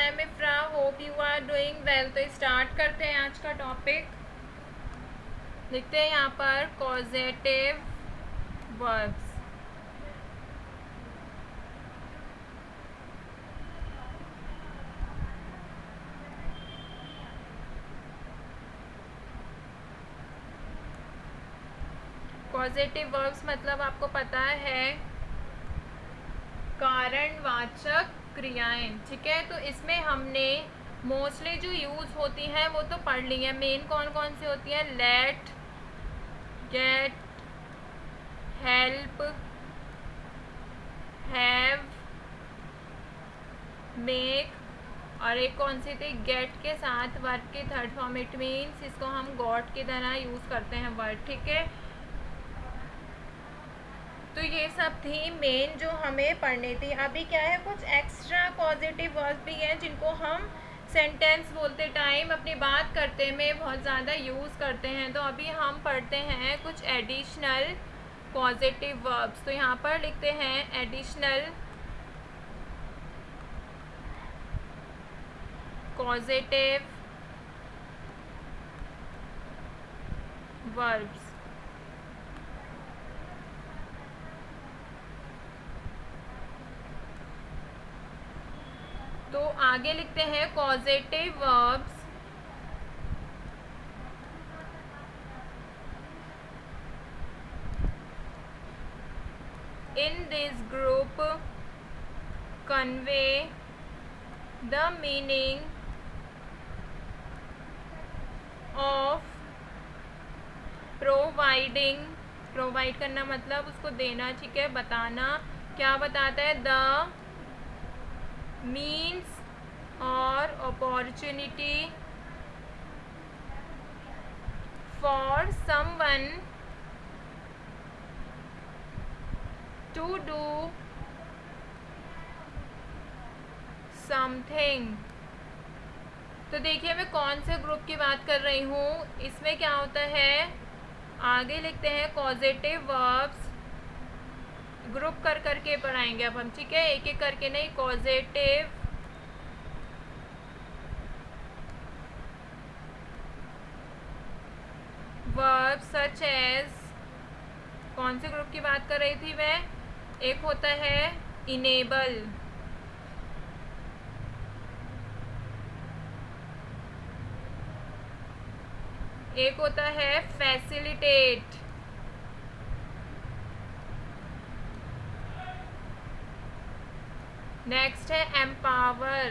I am Ifra, hope you are doing well. तो start करते हैं आज का टॉपिक। लिखते हैं यहाँ पर कॉजेटिव वर्ब्स। कॉजेटिव वर्ब्स मतलब आपको पता है कारणवाचक क्रियाएं, ठीक है। तो इसमें हमने मोस्टली जो यूज होती हैं वो तो पढ़ ली है। मेन कौन कौन सी होती है? Let, get, help, have, make, और एक कौन सी थी? गेट के साथ वर्ब की थर्ड फॉर्म। इट मीन्स इसको हम गॉट की तरह यूज करते हैं वर्ड, ठीक है। तो ये सब थी मेन जो हमें पढ़नी थी। अभी क्या है, कुछ एक्स्ट्रा पॉजिटिव वर्ड्स भी हैं जिनको हम सेंटेंस बोलते टाइम, अपनी बात करते में बहुत ज़्यादा यूज़ करते हैं। तो अभी हम पढ़ते हैं कुछ एडिशनल पॉजिटिव वर्ब्स। तो यहाँ पर लिखते हैं एडिशनल पॉजिटिव वर्ब्स। तो आगे लिखते हैं positive verbs in this group convey the meaning of providing। Provide करना मतलब उसको देना, ठीक है, बताना। क्या बताता है? द मीन्स और opportunity for someone to do something. तो देखिए मैं कौन से ग्रुप की बात कर रही हूँ। इसमें क्या होता है, आगे लिखते हैं पॉजिटिव वर्ब्स। ग्रुप कर करके पढ़ाएंगे अब हम, ठीक है, एक एक करके नहीं। पॉजिटिव वर्ब्स सच एज, कौन से ग्रुप की बात कर रही थी मैं? एक होता है इनेबल, एक होता है फैसिलिटेट, नेक्स्ट है एम्पावर,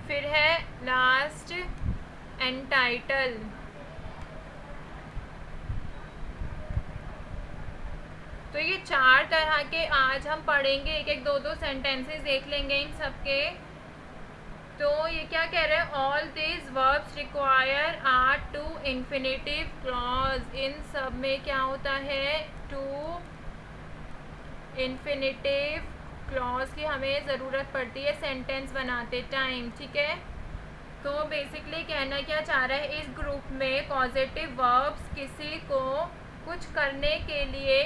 फिर है लास्ट एंटाइटल। तो ये चार तरह के आज हम पढ़ेंगे। एक एक दो दो सेंटेंसेस देख लेंगे इन सबके। तो ये क्या कह रहे हैं? All these verbs require are to infinitive clause. इन सब में क्या होता है? टू इन्फिनेटिव क्लॉज की हमें ज़रूरत पड़ती है सेंटेंस बनाते टाइम, ठीक है। तो बेसिकली कहना क्या चाह रहा है, इस ग्रुप में पॉजिटिव वर्ब्स किसी को कुछ करने के लिए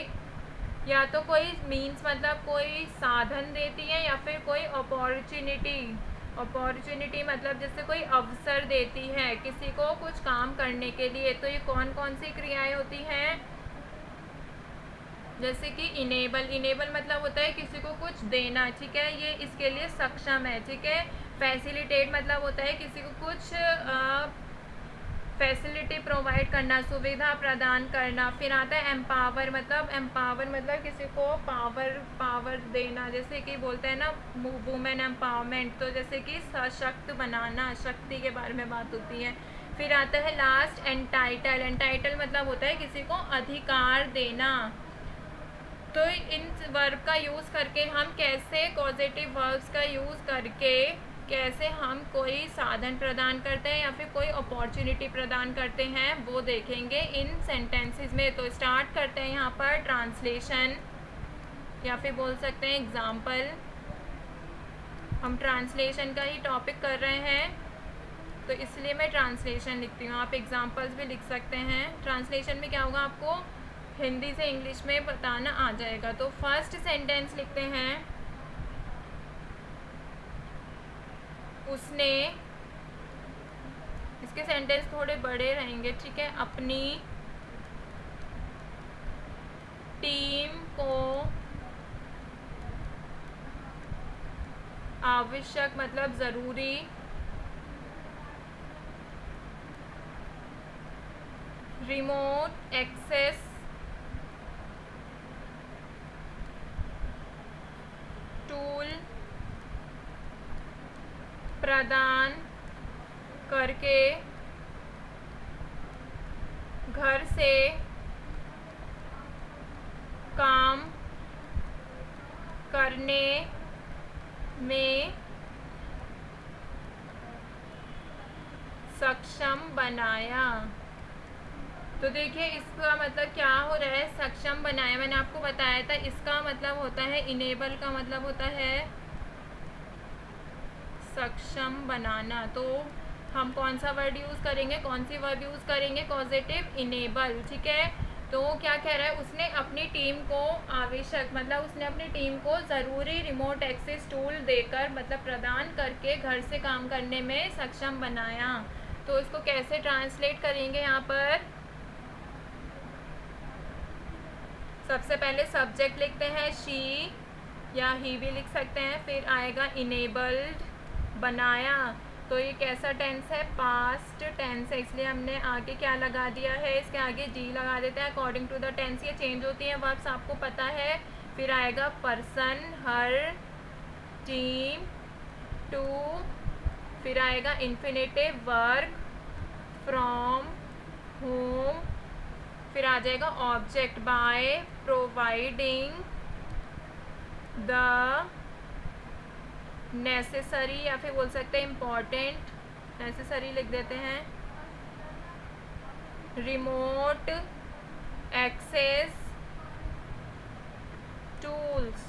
या तो कोई मीन्स मतलब कोई साधन देती है या फिर कोई अपॉर्चुनिटी मतलब जैसे कोई अवसर देती है किसी को कुछ काम करने के लिए। तो ये कौन कौन सी क्रियाएं होती हैं? जैसे कि इनेबल मतलब होता है किसी को कुछ देना, ठीक है, ये इसके लिए सक्षम है, ठीक है। फैसिलिटेट मतलब होता है किसी को कुछ फैसिलिटी प्रोवाइड करना, सुविधा प्रदान करना। फिर आता है एम्पावर मतलब किसी को पावर देना, जैसे कि बोलते हैं ना वुमेन एम्पावरमेंट, तो जैसे कि सशक्त बनाना, शक्ति के बारे में बात होती है। फिर आता है लास्ट एंटाइटल मतलब होता है किसी को अधिकार देना। तो इन वर्ब का यूज़ करके हम कैसे पॉजिटिव वर्ब्स का यूज़ करके कैसे हम कोई साधन प्रदान करते हैं या फिर कोई अपॉर्चुनिटी प्रदान करते हैं वो देखेंगे इन सेंटेंसेस में। तो स्टार्ट करते हैं यहाँ पर ट्रांसलेशन या फिर बोल सकते हैं एग्जाम्पल। हम ट्रांसलेशन का ही टॉपिक कर रहे हैं तो इसलिए मैं ट्रांसलेशन लिखती हूँ। आप एग्जाम्पल्स भी लिख सकते हैं। ट्रांसलेशन में क्या होगा, आपको हिंदी से इंग्लिश में बताना आ जाएगा। तो फर्स्ट सेंटेंस लिखते हैं, उसने, इसके सेंटेंस थोड़े बड़े रहेंगे, ठीक है, अपनी टीम को आवश्यक मतलब ज़रूरी रिमोट एक्सेस टूल प्रदान करके घर से काम करने में सक्षम बनाया। तो देखिए इसका मतलब क्या हो रहा है, सक्षम बनाया। मैंने आपको बताया था इसका मतलब होता है इनेबल का मतलब होता है सक्षम बनाना। तो हम कौन सा वर्ड यूज़ करेंगे, कौन सी वर्ब यूज़ करेंगे, पॉजिटिव इनेबल, ठीक है। तो क्या कह रहा है, उसने अपनी टीम को आवश्यक मतलब उसने अपनी टीम को ज़रूरी रिमोट एक्सेस टूल देकर मतलब प्रदान करके घर से काम करने में सक्षम बनाया। तो इसको कैसे ट्रांसलेट करेंगे, यहाँ पर सबसे पहले सब्जेक्ट लिखते हैं शी या ही भी लिख सकते हैं, फिर आएगा इनेबल्ड बनाया। तो ये कैसा टेंस है, पास्ट टेंस है, इसलिए हमने आगे क्या लगा दिया है, इसके आगे जी लगा देते हैं। अकॉर्डिंग टू द टेंस ये चेंज होती हैं वर्ब्स, आपको पता है। फिर आएगा पर्सन, हर, टीम, टू, फिर आएगा इन्फिनेटिव वर्क, फ्रॉम, होम, फिर आ जाएगा object by providing the necessary, या फिर बोल सकते हैं इम्पॉर्टेंट, नेसेसरी लिख देते हैं, रिमोट एक्सेस टूल्स।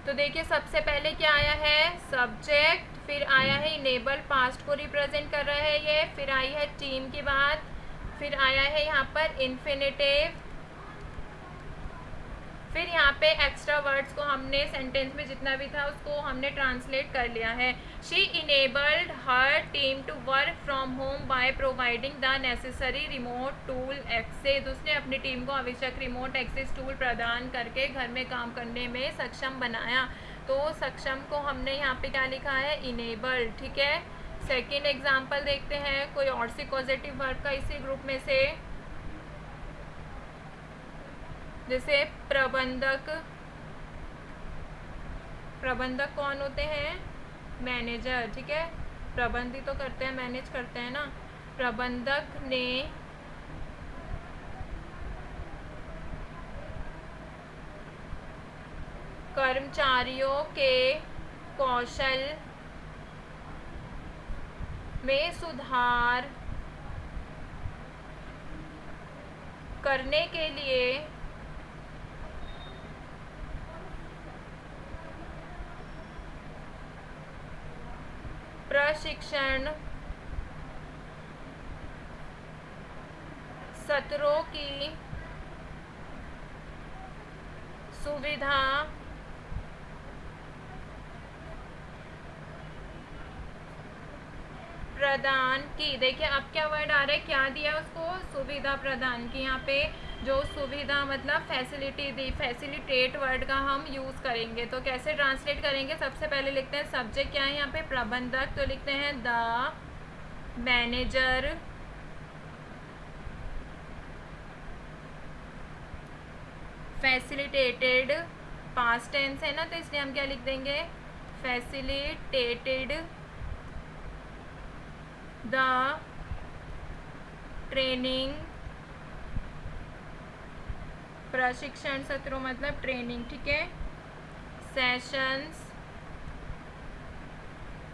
तो देखिए सबसे पहले क्या आया है, सब्जेक्ट, फिर आया है इनेबल, पास्ट को रिप्रेजेंट कर रहा है ये, फिर आई है टीम की बात, फिर आया है यहाँ पर इन्फिनेटिव, फिर यहाँ पे एक्स्ट्रा वर्ड्स को हमने सेंटेंस में जितना भी था उसको हमने ट्रांसलेट कर लिया है। She enabled her team to work from home by providing the necessary remote tool access. उसने अपनी टीम को आवश्यक रिमोट एक्सेस टूल प्रदान करके घर में काम करने में सक्षम बनाया। तो सक्षम को हमने यहाँ पे क्या लिखा है, इनेबल्ड, ठीक है। सेकेंड एग्जाम्पल देखते हैं कोई और सी पॉजिटिव वर्ब का इसी ग्रुप में से, जैसे प्रबंधक। प्रबंधक कौन होते हैं, मैनेजर, ठीक है, प्रबंधित तो करते हैं, मैनेज करते हैं ना। प्रबंधक ने कर्मचारियों के कौशल में सुधार करने के लिए प्रशिक्षण सत्रों की सुविधा प्रदान की। देखिए अब क्या वर्ड आ रहा है, क्या दिया उसको, सुविधा प्रदान की। यहाँ पे जो सुविधा मतलब फैसिलिटी दी, फैसिलिटेट वर्ड का हम यूज़ करेंगे। तो कैसे ट्रांसलेट करेंगे, सबसे पहले लिखते हैं सब्जेक्ट क्या है यहाँ पे, प्रबंधक, तो लिखते हैं the manager facilitated, past tense है ना, तो इसलिए हम क्या लिख देंगे, फैसिलिटेटेड द ट्रेनिंग, प्रशिक्षण सत्रों मतलब ट्रेनिंग, ठीक है, सेशंस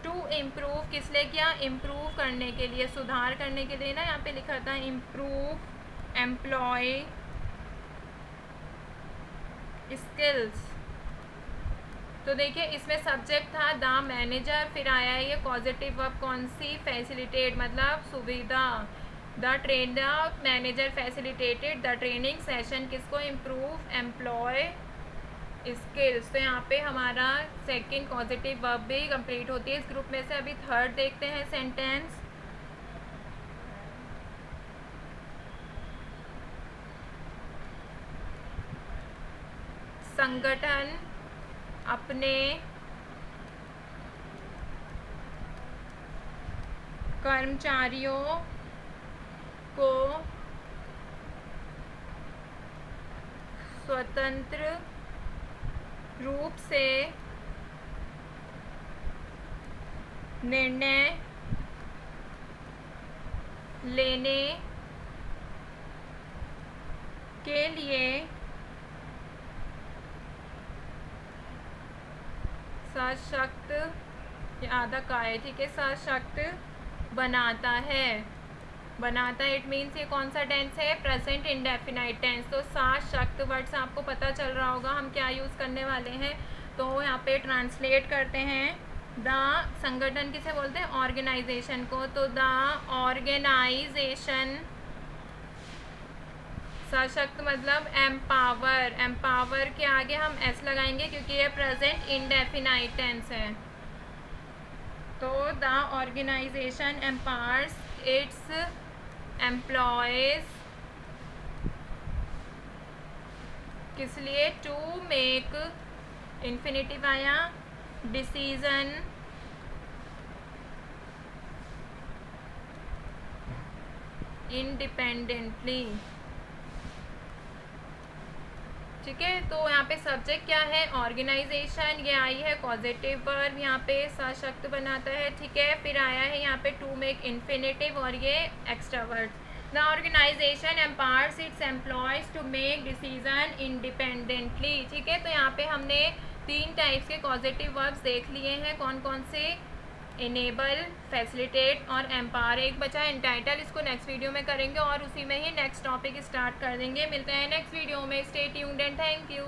टू इम्प्रूव, किस लिए किया, इम्प्रूव करने के लिए, सुधार करने के लिए ना, यहाँ पे लिखा था इम्प्रूव एम्प्लॉय स्किल्स। तो देखिए इसमें सब्जेक्ट था द मैनेजर, फिर आया है ये पॉजिटिव वर्ब कौन सी, फैसिलिटेट मतलब सुविधा, the train the manager facilitated the training session, किसको, इम्प्रूव एम्प्लॉय स्किल्स। तो यहाँ पे हमारा सेकंड पॉजिटिव वर्ब भी कंप्लीट होती है इस ग्रुप में से। अभी थर्ड देखते हैं सेंटेंस। संगठन अपने कर्मचारियों को स्वतंत्र रूप से निर्णय लेने के लिए सशक्त, ये आधा का है, ठीक है, सशक्त बनाता है। बनाता है इट मीन्स ये कौन सा टेंस है? Present indefinite tense. तो सशक्त वर्ड से आपको पता चल रहा होगा हम क्या यूज़ करने वाले हैं। तो यहाँ पे ट्रांसलेट करते हैं। द संगठन किसे बोलते हैं? ऑर्गेनाइजेशन को। तो द ऑर्गेनाइजेशन, सशक्त मतलब एम्पावर। एम्पावर के आगे हम एस लगाएंगे क्योंकि ये प्रेजेंट इंडेफिनाइट टेंस है। तो the organisation empowers its employees, किस लिए? टू मेक, इन्फिनिटिव आया, डिसीजन इंडिपेंडेंटली, ठीक है। तो यहाँ पे सब्जेक्ट क्या है? ऑर्गेनाइजेशन। ये आई है पॉजिटिव वर्ब, यहाँ पे सशक्त बनाता है, ठीक है। फिर आया है यहाँ पे टू मेक, इन्फिनिटिव, और ये extra word. The organisation empowers its employees to make decision independently, ठीक है। तो यहाँ पे हमने 3 टाइप्स के पॉजिटिव वर्ब्स देख लिए हैं। कौन कौन से? इनेबल, फैसिलिटेट और एम्पावर। एक बचा एंटाइटल, इसको नेक्स्ट वीडियो में करेंगे और उसी में ही नेक्स्ट टॉपिक स्टार्ट कर देंगे। मिलते हैं नेक्स्ट वीडियो में। Stay tuned and thank you.